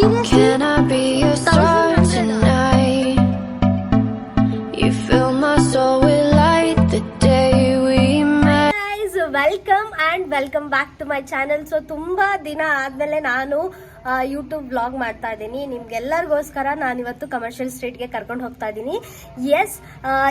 Can I be your star tonight? You fill my soul with light the day we met. Guys, welcome back to my channel. So ತುಂಬಾ ದಿನ ಆದ್ಮೇಲೆ ನಾನು YouTube vlog ಮಾಡ್ತಾ ಇದ್ದೀನಿ. ನಿಮ್ಗೆಲ್ಲರಿಗೋಸ್ಕರ ನಾನು ಇವತ್ತು commercial ಸ್ಟ್ರೀಟ್ಗೆ ಕರ್ಕೊಂಡು ಹೋಗ್ತಾ ಇದ್ದೀನಿ. ಎಸ್,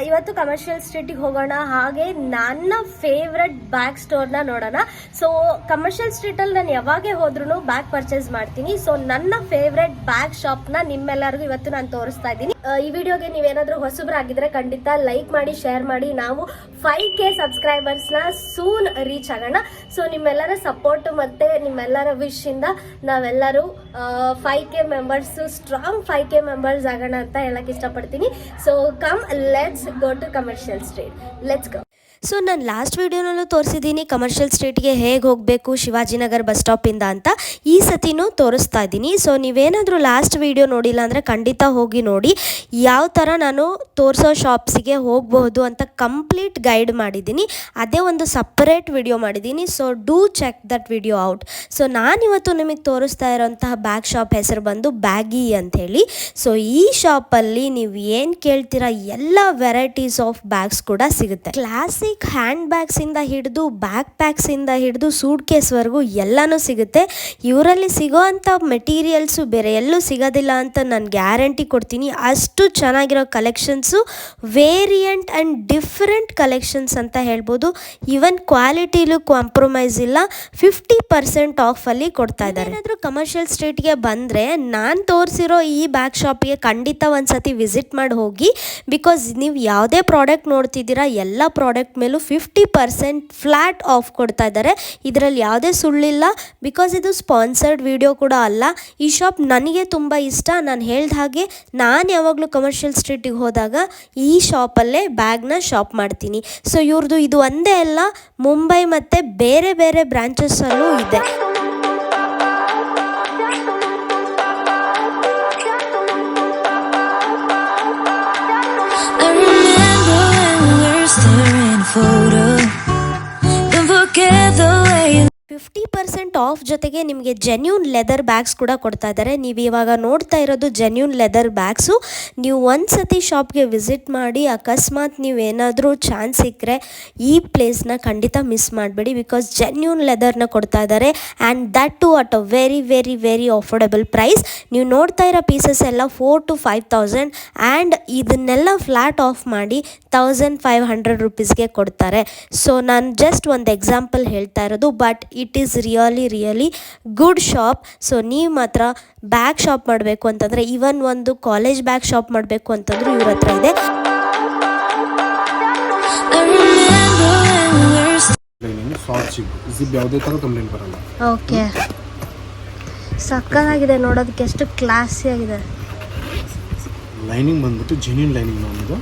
ಇವತ್ತು ಕಮರ್ಷಿಯಲ್ ಸ್ಟ್ರೀಟಿಗೆ ಹೋಗೋಣ, ಹಾಗೆ ನನ್ನ ಫೇವ್ರೆಟ್ ಬ್ಯಾಗ್ ಸ್ಟೋರ್ನ ನೋಡೋಣ. ಸೊ ಕಮರ್ಷಿಯಲ್ ಸ್ಟ್ರೀಟಲ್ಲಿ ನಾನು ಯಾವಾಗೇ ಹೋದ್ರೂ ಬ್ಯಾಗ್ ಪರ್ಚೇಸ್ ಮಾಡ್ತೀನಿ. ಸೊ ನನ್ನ ಫೇವ್ರೆಟ್ ಬ್ಯಾಗ್ ಶಾಪ್ನ ನಿಮ್ಮೆಲ್ಲರಿಗೂ ಇವತ್ತು ನಾನು ತೋರಿಸ್ತಾ ಇದ್ದೀನಿ. ಈ ವಿಡಿಯೋಗೆ ನೀವೇನಾದ್ರೂ ಹೊಸಬರಾಗಿದ್ರೆ ಖಂಡಿತ ಲೈಕ್ ಮಾಡಿ, ಶೇರ್ ಮಾಡಿ. ನಾವು 5K ಸಬ್ಸ್ಕ್ರೈಬರ್ಸ್ನ ಸೂನ್ ರೀಚ್ ಆಗೋಣ. ಸೊ ನಿಮ್ಮೆಲ್ಲರ ಸಪೋರ್ಟ್ ಮತ್ತೆ ನಿಮ್ಮೆಲ್ಲರ ವಿಶ್ ಇಂದ ನಾವೆಲ್ಲರೂ 5K members, strong 5K members ಆಗೋಣ ಅಂತ ಹೇಳಕ್ ಇಷ್ಟಪಡ್ತೀನಿ. So come, let's go to commercial street. Let's go. So ನಾನು ಲಾಸ್ಟ್ ವಿಡಿಯೋನಲ್ಲೂ ತೋರಿಸಿದ್ದೀನಿ ಕಮರ್ಷಿಯಲ್ ಸ್ಟ್ರೀಟ್ಗೆ ಹೇಗೆ ಹೋಗಬೇಕು ಶಿವಾಜಿನಗರ್ ಬಸ್ ಸ್ಟಾಪಿಂದ ಅಂತ. ಈ ಸತಿನೂ ತೋರಿಸ್ತಾ ಇದ್ದೀನಿ. ಸೊ ನೀವೇನಾದರೂ ಲಾಸ್ಟ್ ವಿಡಿಯೋ ನೋಡಿಲ್ಲ ಅಂದರೆ ಖಂಡಿತ ಹೋಗಿ ನೋಡಿ. ಯಾವ ಥರ ನಾನು ತೋರಿಸೋ ಶಾಪ್ಸಿಗೆ ಹೋಗಬಹುದು ಅಂತ ಕಂಪ್ಲೀಟ್ ಗೈಡ್ ಮಾಡಿದ್ದೀನಿ. ಅದೇ ಒಂದು ಸಪ್ರೇಟ್ ವಿಡಿಯೋ ಮಾಡಿದ್ದೀನಿ. So do check that video out. So ನಾನಿವತ್ತು ನಿಮಗೆ ತೋರಿಸ್ತಾ ಇರೋಂತಹ ಬ್ಯಾಗ್ ಶಾಪ್ ಹೆಸರು ಬಂದು ಬ್ಯಾಗಿ ಅಂಥೇಳಿ. ಸೊ ಈ ಶಾಪಲ್ಲಿ ನೀವು ಏನು ಕೇಳ್ತೀರಾ ಎಲ್ಲ ವೆರೈಟೀಸ್ ಆಫ್ ಬ್ಯಾಗ್ಸ್ ಕೂಡ ಸಿಗುತ್ತೆ. ಕ್ಲಾಸಿಕ್ ಹ್ಯಾಂಡ್ ಬ್ಯಾಗ್ಸ್ ಇಂದ ಹಿಡಿದು ಬ್ಯಾಕ್ ಪ್ಯಾಕ್ಸ್ ಇಂದ ಹಿಡಿದು ಸೂಟ್ ಕೇಸ್ವರೆಗೂ ಎಲ್ಲನೂ ಸಿಗುತ್ತೆ. ಇವರಲ್ಲಿ ಸಿಗೋ ಅಂಥ ಮೆಟೀರಿಯಲ್ಸು ಬೇರೆ ಎಲ್ಲೂ ಸಿಗೋದಿಲ್ಲ ಅಂತ ನಾನು ಗ್ಯಾರಂಟಿ ಕೊಡ್ತೀನಿ. ಅಷ್ಟು ಚೆನ್ನಾಗಿರೋ collections, variant and different collections ಅಂತ ಹೇಳ್ಬೋದು. ಈವನ್ ಕ್ವಾಲಿಟಿಲೂ ಕಾಂಪ್ರಮೈಸ್ ಇಲ್ಲ. 50% ಆಫಲ್ಲಿ ಕೊಡ್ತಾ ಇದ್ದಾರೆ. ಏನಾದರೂ ಕಮರ್ಷಿಯಲ್ ಸ್ಟ್ರೀಟ್ಗೆ ಬಂದರೆ ನಾನು ತೋರಿಸಿರೋ ಈ ಬ್ಯಾಗ್ ಶಾಪಿಗೆ ಖಂಡಿತ ಒಂದ್ಸತಿ ವಿಸಿಟ್ ಮಾಡಿ ಹೋಗಿ. ಬಿಕಾಸ್ ನೀವು ಯಾವುದೇ ಪ್ರಾಡಕ್ಟ್ ನೋಡ್ತಿದ್ದೀರಾ ಎಲ್ಲ ಪ್ರಾಡಕ್ಟ್ ಮೇಲೂ 50% ಫ್ಲ್ಯಾಟ್ ಆಫ್ ಕೊಡ್ತಾ ಇದ್ದಾರೆ. ಇದರಲ್ಲಿ ಯಾವುದೇ ಸುಳ್ಳಿಲ್ಲ. ಬಿಕಾಸ್ ಇದು ಸ್ಪಾನ್ಸರ್ಡ್ ವಿಡಿಯೋ ಕೂಡ ಅಲ್ಲ. ಈ ಶಾಪ್ ನನಗೆ ತುಂಬ ಇಷ್ಟ. ನಾನು ಹೇಳ್ದ ಹಾಗೆ ನಾನು ಯಾವಾಗಲೂ ಕಮರ್ಷಿಯಲ್ ಸ್ಟ್ರೀಟಿಗೆ ಹೋದಾಗ ಈ ಶಾಪಲ್ಲೇ ಬ್ಯಾಗ್ನ ಶಾಪ್ ಮಾಡ್ತೀನಿ. ಸೊ ಇವ್ರದ್ದು ಇದು ಒಂದೇ ಅಲ್ಲ, ಮುಂಬೈ ಮತ್ತು ಬೇರೆ ಬೇರೆ ಬ್ರಾಂಚಸ್ಸಲ್ಲೂ ಇದೆ. Photo. Don't forget the way you 50% of ಜೊತೆಗೆ ನಿಮಗೆ ಜೆನ್ಯೂನ್ ಲೆದರ್ ಬ್ಯಾಗ್ಸ್ ಕೂಡ ಕೊಡ್ತಾ ಇದ್ದಾರೆ. ನೀವು ಇವಾಗ ನೋಡ್ತಾ ಇರೋದು ಜೆನ್ಯೂನ್ ಲೆದರ್ ಬ್ಯಾಗ್ಸು. ನೀವು ಒಂದ್ಸತಿ ಶಾಪ್ಗೆ ವಿಸಿಟ್ ಮಾಡಿ, ಅಕಸ್ಮಾತ್ ನೀವೇನಾದರೂ ಚಾನ್ಸ್ ಸಿಕ್ಕರೆ ಈ ಪ್ಲೇಸ್ನ ಖಂಡಿತ ಮಿಸ್ ಮಾಡಬೇಡಿ. ಬಿಕಾಸ್ ಜೆನ್ಯೂನ್ ಲೆದರ್ನ ಕೊಡ್ತಾ ಇದ್ದಾರೆ and that too at a very very very affordable price. ನೀವು ನೋಡ್ತಾ ಇರೋ ಪೀಸಸ್ ಎಲ್ಲ 4,000 to 5,000 ಆ್ಯಂಡ್ ಇದನ್ನೆಲ್ಲ ಫ್ಲ್ಯಾಟ್ ಆಫ್ ಮಾಡಿ 1,500 ರುಪೀಸ್ಗೆ ಕೊಡ್ತಾರೆ. ಸೊ ನಾನು ಜಸ್ಟ್ ಒಂದು ಎಕ್ಸಾಂಪಲ್ ಹೇಳ್ತಾ ಇರೋದು, but it is really good shop. So ನೀವು ಮಾತ್ರ ಬ್ಯಾಗ್ ಶಾಪ್ ಮಾಡಬೇಕು ಅಂತಂದರೆ, ಈವನ್ ಒಂದು ಕಾಲೇಜ್ ಬ್ಯಾಗ್ ಶಾಪ್ ಮಾಡಬೇಕು ಅಂತಂದ್ರೂ ಇವ್ರ ಹತ್ರ ಇದೆ. ಓಕೆ, ಸಕ್ಕತ್ತಾಗಿದೆ ನೋಡೋದಕ್ಕೆ, ಎಷ್ಟು ಕ್ಲಾಸಿ ಆಗಿದೆ. ಲೈನಿಂಗ್ ಬಂದ್ಬಿಟ್ಟು ಜೆನ್ಯೂನ್ ಲೈನಿಂಗ್ ನಮ್ಮದು.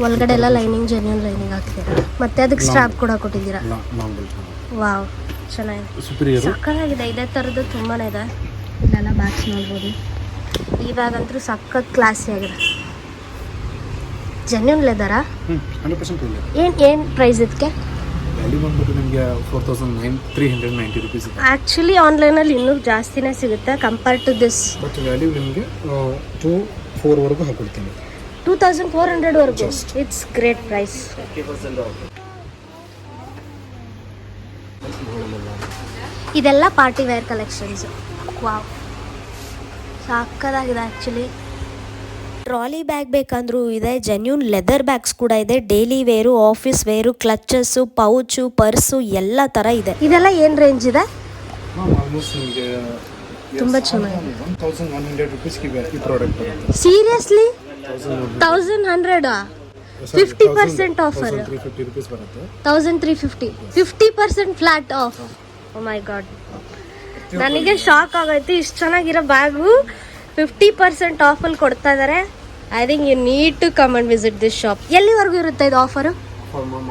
ಒಳಗಡೆ ಎಲ್ಲ ಲೈನಿಂಗ್, ಜೆನ್ಯೂನ್ ಲೈನಿಂಗ್ ಹಾಕ್ತೀರಾ. ಮತ್ತೆ ಅದಕ್ಕೆ ಸ್ಟ್ರಾಪ್ ಕೂಡ ಕೊಟ್ಟಿದ್ದೀರಾ. ವಾವ್, ಚೆನ್ನಾಗಿದೆ, ಸಕ್ಕತ್ತಾಗಿದೆ. ಇದೇ ಥರದ್ದು ತುಂಬಾ ಇದೆ. ಇಲ್ಲೆಲ್ಲ ಬ್ಯಾಗ್ಸ್ ನೋಡ್ಬೋದು. ಈ ಬ್ಯಾಗ್ ಅಂತೂ ಸಖತ್ ಕ್ಲಾಸಿ ಆಗಿದೆ. ಜೆನ್ಯೂನ್ ಲೆದರಾ? ಏನು ಪ್ರೈಸ್ ಇದಕ್ಕೆ? ಆ್ಯಕ್ಚುಲಿ ಆನ್ಲೈನಲ್ಲಿ ಇನ್ನೂ ಜಾಸ್ತಿನೇ ಸಿಗುತ್ತೆ compare to this. But value ನಿಮಗೆ 2,400 ವರೆಗೂ ಹಾಕೊಡ್ತೀನಿ. 2,400 ವರೆಗೂ. It's great price. ಇದೆಲ್ಲ ಪಾರ್ಟಿ ವೇರ್ ಕಲೆಕ್ಷನ್ಸ್. ವಾವ್, ಸಾಕದಾಗಿದೆ ಆ್ಯಕ್ಚುಲಿ. ಟ್ರಾಲಿ ಬ್ಯಾಗ್ ಬೇಕಂದ್ರೂ ಇದೆ, ಜೆನ್ಯೂನ್ ಲೆದರ್ ಬ್ಯಾಗ್ಸ್ ಕೂಡ ಇದೆ, daily wear, office wear, clutches, pouch, purse ಎಲ್ಲ ಥರ ಇದೆ. ಇದೆಲ್ಲ ಏನು ರೇಂಜ್ ಇದೆ? ತುಂಬ ಚೆನ್ನಾಗಿದೆ. 1,100 ರುಪೀಸ್ಗೆ ಈ ಪ್ರಾಡಕ್ಟ್ ಬರುತ್ತೆ. ಸೀರಿಯಸ್ಲಿ? 1,100? 50% ಆಫರ್. 1,350 ರುಪೀಸ್ ಬರುತ್ತೆ. 1,350, 50% flat off. Oh my god, ನನಗೆ ಶಾಕ್ ಆಗೈತಿ. ಇಷ್ಟು ಚೆನ್ನಾಗಿರೋ ಬ್ಯಾಗು 50% ಆಫಲ್ಲಿ ಕೊಡ್ತಾ ಇದ್ದಾರೆ. I think you need to come and visit this shop. ಎಲ್ಲಿವರೆಗೂ ಇರುತ್ತೆ ಇದು ಆಫರು?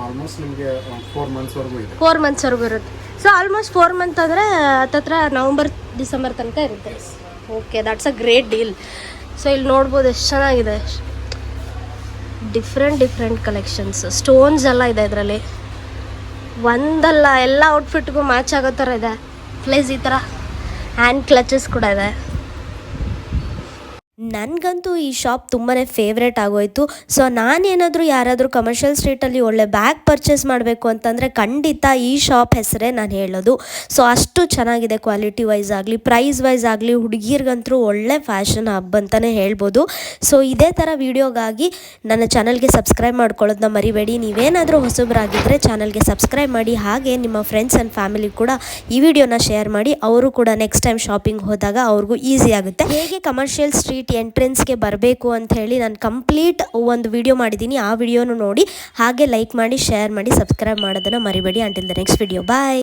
ಆಲ್ಮೋಸ್ಟ್ ನಿಮಗೆ 4 ಮಂತ್ಸ್ ವರೆಗೂ ಇದೆ. 4 ಮಂತ್ಸ್ ವರೆಗೂ ಇರುತ್ತೆ. ಸೊ ಆಲ್ಮೋಸ್ಟ್ 4 ಮಂತ್ ಅಂದರೆ ಹತ್ತತ್ರ ನವಂಬರ್ ಡಿಸೆಂಬರ್ ತನಕ ಇರುತ್ತೆ. Okay, that's a great deal. So ಇಲ್ಲಿ ನೋಡ್ಬೋದು ಎಷ್ಟು ಚೆನ್ನಾಗಿದೆ. ಡಿಫ್ರೆಂಟ್ ಕಲೆಕ್ಷನ್ಸ್, ಸ್ಟೋನ್ಸ್ ಎಲ್ಲ ಇದೆ ಇದರಲ್ಲಿ. ಒಂದಲ್ಲ, ಎಲ್ಲ ಔಟ್ಫಿಟ್ಗೂ ಮ್ಯಾಚ್ ಆಗೋ ಥರ ಇದೆ. ಪ್ಲಸ್ ಈ ಥರ ಹ್ಯಾಂಡ್ ಕ್ಲಚಸ್ ಕೂಡ ಇದೆ. ನನಗಂತೂ ಈ ಶಾಪ್ ತುಂಬಾ ಫೇವ್ರೇಟ್ ಆಗೋಯಿತು. ಸೊ ನಾನೇನಾದರೂ ಯಾರಾದರೂ ಕಮರ್ಷಿಯಲ್ ಸ್ಟ್ರೀಟಲ್ಲಿ ಒಳ್ಳೆ ಬ್ಯಾಗ್ ಪರ್ಚೇಸ್ ಮಾಡಬೇಕು ಅಂತಂದರೆ ಖಂಡಿತ ಈ ಶಾಪ್ ಹೆಸರೇ ನಾನು ಹೇಳೋದು. ಸೊ ಅಷ್ಟು ಚೆನ್ನಾಗಿದೆ, ಕ್ವಾಲಿಟಿ ವೈಸ್ ಆಗಲಿ ಪ್ರೈಸ್ ವೈಸ್ ಆಗಲಿ. ಹುಡುಗಿರ್ಗಂತೂ ಒಳ್ಳೆ ಫ್ಯಾಷನ್ ಹಬ್ ಅಂತಲೇ ಹೇಳ್ಬೋದು. ಸೊ ಇದೇ ಥರ ವೀಡಿಯೋಗಾಗಿ ನನ್ನ ಚಾನಲ್ಗೆ ಸಬ್ಸ್ಕ್ರೈಬ್ ಮಾಡ್ಕೊಳ್ಳೋದನ್ನ ಮರಿಬೇಡಿ. ನೀವೇನಾದರೂ ಹೊಸಬರಾಗಿದ್ದರೆ ಚಾನಲ್ಗೆ ಸಬ್ಸ್ಕ್ರೈಬ್ ಮಾಡಿ, ಹಾಗೆ ನಿಮ್ಮ ಫ್ರೆಂಡ್ಸ್ ಆ್ಯಂಡ್ ಫ್ಯಾಮಿಲಿ ಕೂಡ ಈ ವಿಡಿಯೋನ ಶೇರ್ ಮಾಡಿ. ಅವರು ಕೂಡ ನೆಕ್ಸ್ಟ್ ಟೈಮ್ ಶಾಪಿಂಗ್ ಹೋದಾಗ ಅವ್ರಿಗೂ ಈಸಿ ಆಗುತ್ತೆ. ಹೇಗೆ ಕಮರ್ಷಿಯಲ್ ಸ್ಟ್ರೀಟ್ ಎಂಟ್ರೆನ್ಸ್ಗೆ ಬರಬೇಕು ಅಂತ ಹೇಳಿ ನಾನು ಕಂಪ್ಲೀಟ್ ಒಂದು ವಿಡಿಯೋ ಮಾಡಿದ್ದೀನಿ. ಆ ವಿಡಿಯೋನು ನೋಡಿ, ಹಾಗೆ ಲೈಕ್ ಮಾಡಿ, ಶೇರ್ ಮಾಡಿ, ಸಬ್ಸ್ಕ್ರೈಬ್ ಮಾಡೋದನ್ನು ಮರಿಬೇಡಿ. Until the next video, bye.